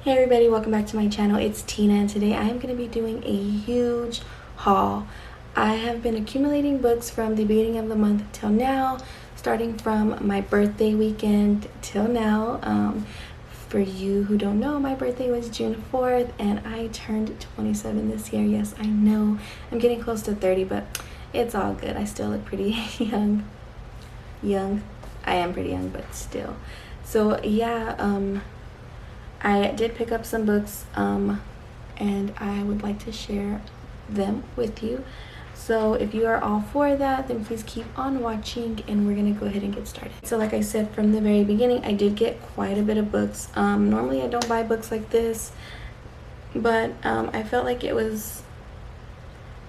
Hey everybody, welcome back to my channel. It's Tina, and today I am going to be doing a huge haul. I have been accumulating books from the beginning of the month till now, starting from my birthday weekend till now. For you who don't know, my birthday was June 4th and I turned 27 this year. Yes, I know I'm getting close to 30, but it's all good. I still look pretty young. I am pretty young, but still. So yeah, I did pick up some books and I would like to share them with you. So if you are all for that, then please keep on watching and we're gonna go ahead and get started. So like I said from the very beginning, I did get quite a bit of books. Normally I don't buy books like this, but I felt like it was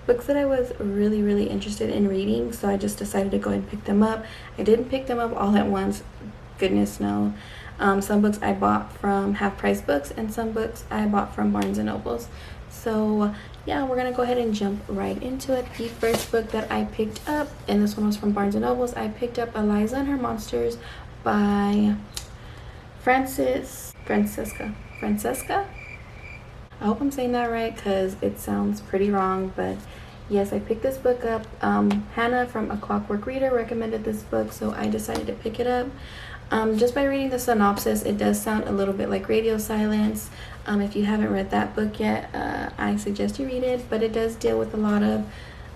books that I was really interested in reading, so I just decided to go ahead and pick them up. I didn't pick them up all at once, goodness no. Some books I bought from Half Price Books and some books I bought from Barnes & Nobles. So yeah, we're gonna go ahead and jump right into it. The first book that I picked up, and this one was from Barnes & Nobles, I picked up Eliza and Her Monsters by Francesca. I hope I'm saying that right because it sounds pretty wrong, but yes, I picked this book up. Hannah from A Clockwork Reader recommended this book, so I decided to pick it up. Just by reading the synopsis, it does sound a little bit like Radio Silence. If you haven't read that book yet, I suggest you read it, but it does deal with a lot of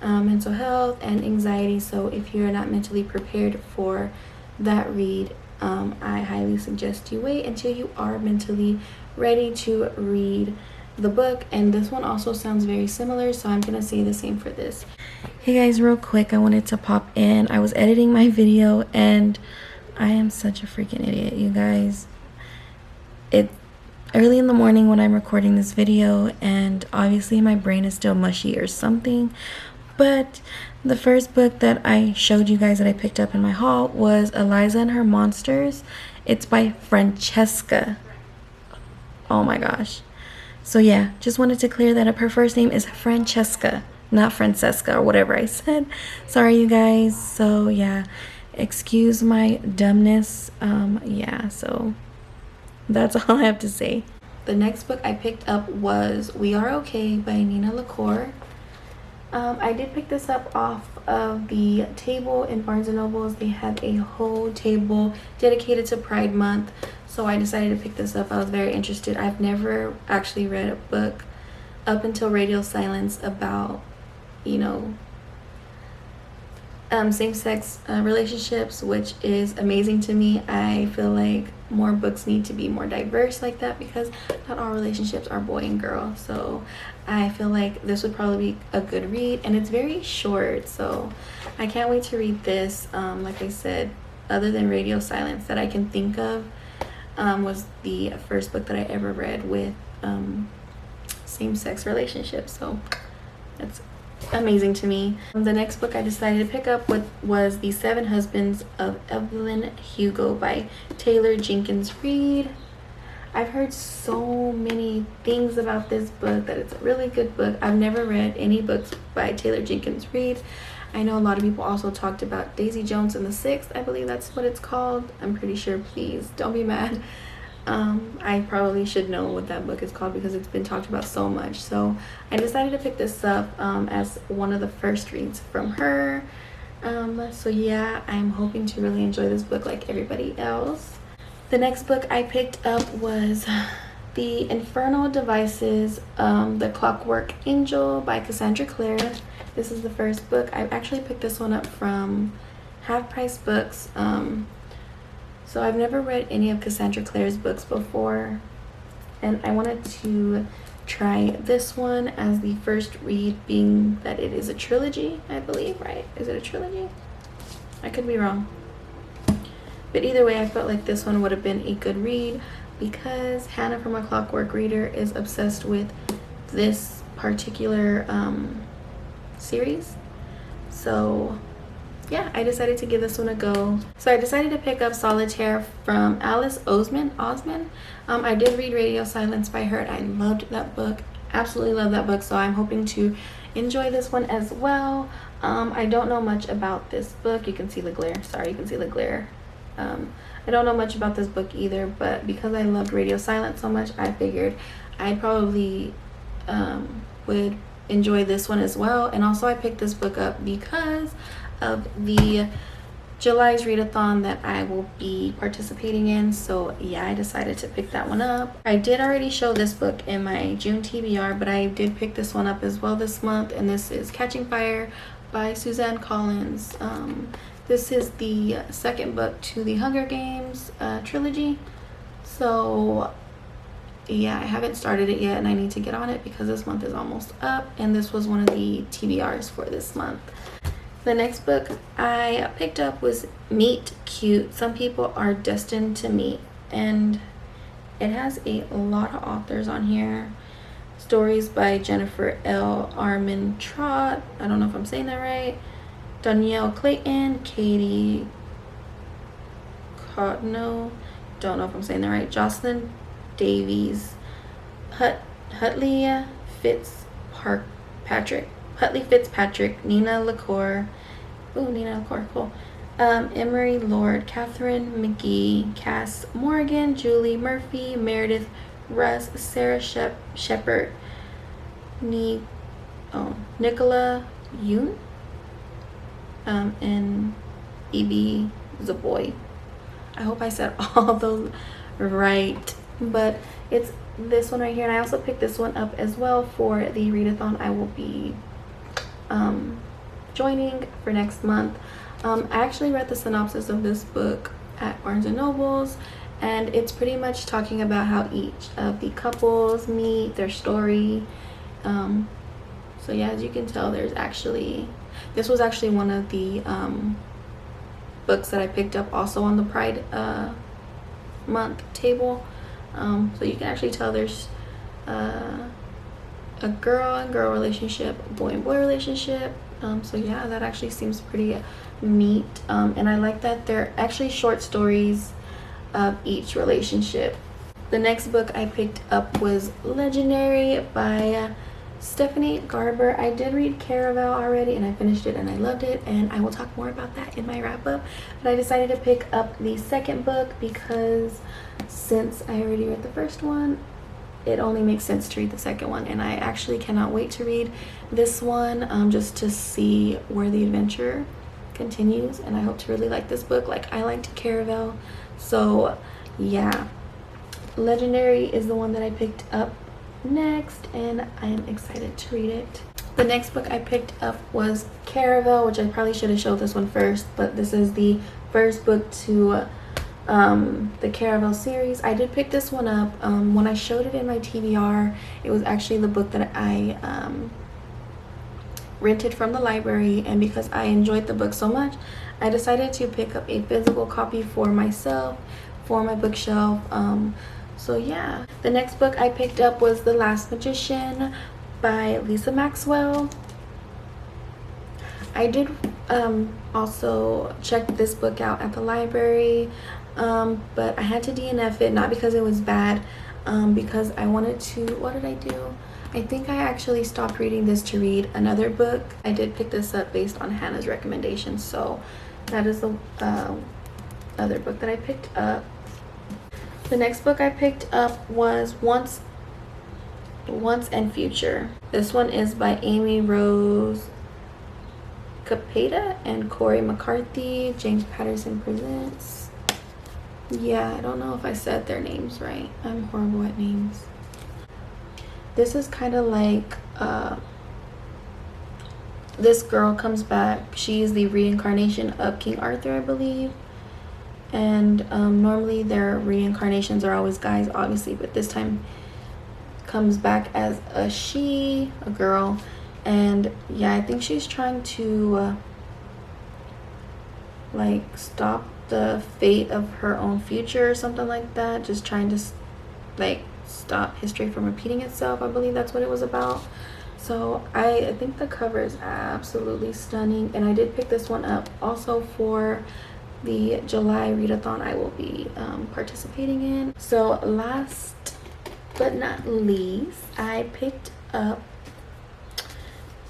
mental health and anxiety, so if you're not mentally prepared for that read, I highly suggest you wait until you are mentally ready to read the book. And this one also sounds very similar, so I'm gonna say the same for this. Hey guys, real quick, I wanted to pop in. I was editing my video and I am such a freaking idiot, you guys. It's early in the morning when I'm recording this video, and obviously my brain is still mushy or something. But the first book that I showed you guys that I picked up in my haul was Eliza and Her Monsters. It's by Francesca. Oh my gosh. So yeah, just wanted to clear that up. Her first name is Francesca, not Francesca or whatever I said. Sorry you guys. So yeah, excuse my dumbness. Yeah, so that's all I have to say. The next book I picked up was We Are Okay by Nina LaCour. I did pick this up off of the table in Barnes & Nobles. They had a whole table dedicated to Pride Month, so I decided to pick this up. I was very interested. I've never actually read a book up until Radio Silence about, you know, same-sex relationships, which is amazing to me. I feel like more books need to be more diverse like that because not all relationships are boy and girl. So I feel like this would probably be a good read, and it's very short, so I can't wait to read this. Like I said, other than Radio Silence that I can think of, was the first book that I ever read with same-sex relationships, so that's amazing to me. The next book I decided to pick up was The Seven Husbands of Evelyn Hugo by Taylor Jenkins Reid. I've heard so many things about this book, that it's a really good book. I've never read any books by Taylor Jenkins Reid. I know a lot of people also talked about Daisy Jones and the Sixth. I believe that's what it's called. I'm pretty sure. Please don't be mad. I probably should know what that book is called because it's been talked about so much. So I decided to pick this up as one of the first reads from her. So yeah, I'm hoping to really enjoy this book like everybody else. The next book I picked up was The Infernal Devices, The Clockwork Angel by Cassandra Clare. This is the first book. I actually picked this one up from Half Price Books. So I've never read any of Cassandra Clare's books before, and I wanted to try this one as the first read, being that it is a trilogy, I believe, right? Is it a trilogy? I could be wrong. But either way, I felt like this one would have been a good read because Hannah from A Clockwork Reader is obsessed with this particular series. So yeah, I decided to give this one a go. So I decided to pick up Solitaire from Alice Osman. I did read Radio Silence by her, and I loved that book. Absolutely love that book, so I'm hoping to enjoy this one as well. I don't know much about this book. You can see the glare. Sorry, you can see the glare. I don't know much about this book either, but because I loved Radio Silence so much, I figured I probably would enjoy this one as well. And also I picked this book up because of the July's readathon that I will be participating in. So yeah, I decided to pick that one up. I did already show this book in my June TBR, but I did pick this one up as well this month, and this is Catching Fire by Suzanne Collins. This is the second book to the Hunger Games trilogy. So yeah, I haven't started it yet and I need to get on it because this month is almost up, and this was one of the TBRs for this month. The next book I picked up was Meetcute, Some People Are Destined to Meet, and it has a lot of authors on here. Stories by Jennifer L. Armentrout, I don't know if I'm saying that right, Danielle Clayton, Katie Cotno, don't know if I'm saying that right, Jocelyn Davies, Huntley Fitzpatrick, Nina LaCour, cool. Emery Lord, Catherine McGee, Cass Morgan, Julie Murphy, Meredith Russ, Sarah Shepard, Nicola Yoon, and E.B. Zaboy. I hope I said all those right, but it's this one right here, and I also picked this one up as well for the readathon I will be joining for next month. I actually read the synopsis of this book at Barnes & Noble's, and it's pretty much talking about how each of the couples meet, their story. So yeah, as you can tell, this was actually one of the books that I picked up also on the Pride month table. So you can actually tell there's a girl and girl relationship, a boy and boy relationship. So yeah, that actually seems pretty neat. And I like that they're actually short stories of each relationship. The next book I picked up was Legendary by Stephanie Garber. I did read Caravel already and I finished it and I loved it, and I will talk more about that in my wrap up. But I decided to pick up the second book because since I already read the first one, it only makes sense to read the second one, and I actually cannot wait to read this one just to see where the adventure continues, and I hope to really like this book like I liked Caravel. So yeah, Legendary is the one that I picked up next, and I am excited to read it. The next book I picked up was Caravel, which I probably should have showed this one first, but this is the first book to the Caravel series. I did pick this one up when I showed it in my TBR. It was actually the book that I rented from the library, and because I enjoyed the book so much, I decided to pick up a physical copy for myself for my bookshelf. So yeah, the next book I picked up was The Last Magician by Lisa Maxwell. I did also check this book out at the library, but I had to DNF it, not because it was bad, because I wanted to, what did I do? I think I actually stopped reading this to read another book. I did pick this up based on Hannah's recommendation, so that is the other book that I picked up. The next book I picked up was Once and Future. This one is by Amy Rose Capeta and Corey McCarthy. James Patterson presents. Yeah, I don't know if I said their names right. I'm horrible at names. This is kind of like this girl comes back. She is the reincarnation of King Arthur, I believe. And normally their reincarnations are always guys, obviously, but this time comes back as a girl. And yeah, I think she's trying to like stop the fate of her own future or something like that, just trying to like stop history from repeating itself. I believe that's what it was about. So I think the cover is absolutely stunning, and I did pick this one up also for the July readathon I will be participating in. So last but not least, I picked up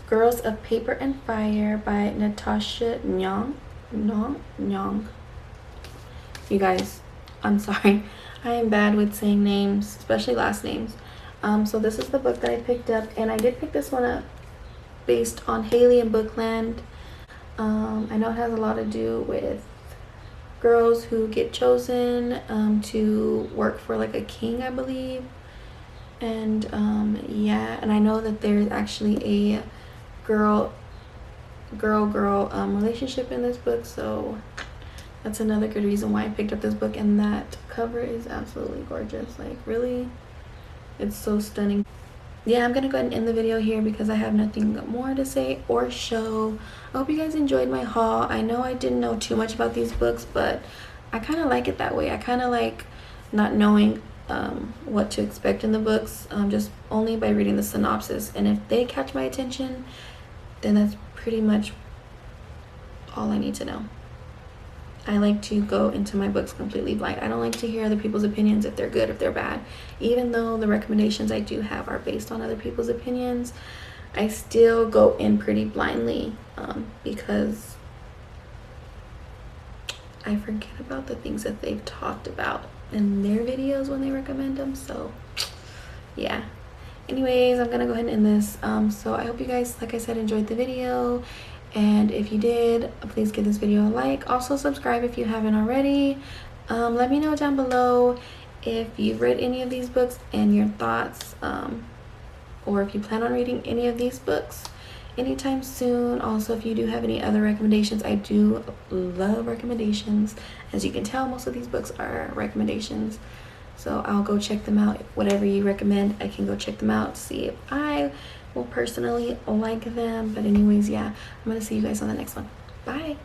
Girls of Paper and Fire by Natasha Nyong. You guys, I'm sorry. I am bad with saying names, especially last names. So this is the book that I picked up, and I did pick this one up based on Haley and Bookland. I know it has a lot to do with girls who get chosen to work for like a king, I believe. And yeah, and I know that there's actually a girl relationship in this book, so that's another good reason why I picked up this book. And that cover is absolutely gorgeous. Like, really, it's so stunning. Yeah, I'm gonna go ahead and end the video here because I have nothing more to say or show. I hope you guys enjoyed my haul. I know I didn't know too much about these books, but I kind of like it that way. I kind of like not knowing what to expect in the books, just only by reading the synopsis. And if they catch my attention, then that's pretty much all I need to know. I like to go into my books completely blind. I don't like to hear other people's opinions, if they're good, if they're bad. Even though the recommendations I do have are based on other people's opinions, I still go in pretty blindly because I forget about the things that they've talked about in their videos when they recommend them. So yeah, anyways, I'm gonna go ahead and end this. So I hope you guys, like I said, enjoyed the video. And if you did, please give this video a like. Also subscribe if you haven't already. Let me know down below if you've read any of these books and your thoughts, or if you plan on reading any of these books anytime soon. Also, if you do have any other recommendations, I do love recommendations. As you can tell, most of these books are recommendations, so I'll go check them out. Whatever you recommend, I can go check them out to see if I will personally like them. But anyways, yeah, I'm gonna see you guys on the next one. Bye.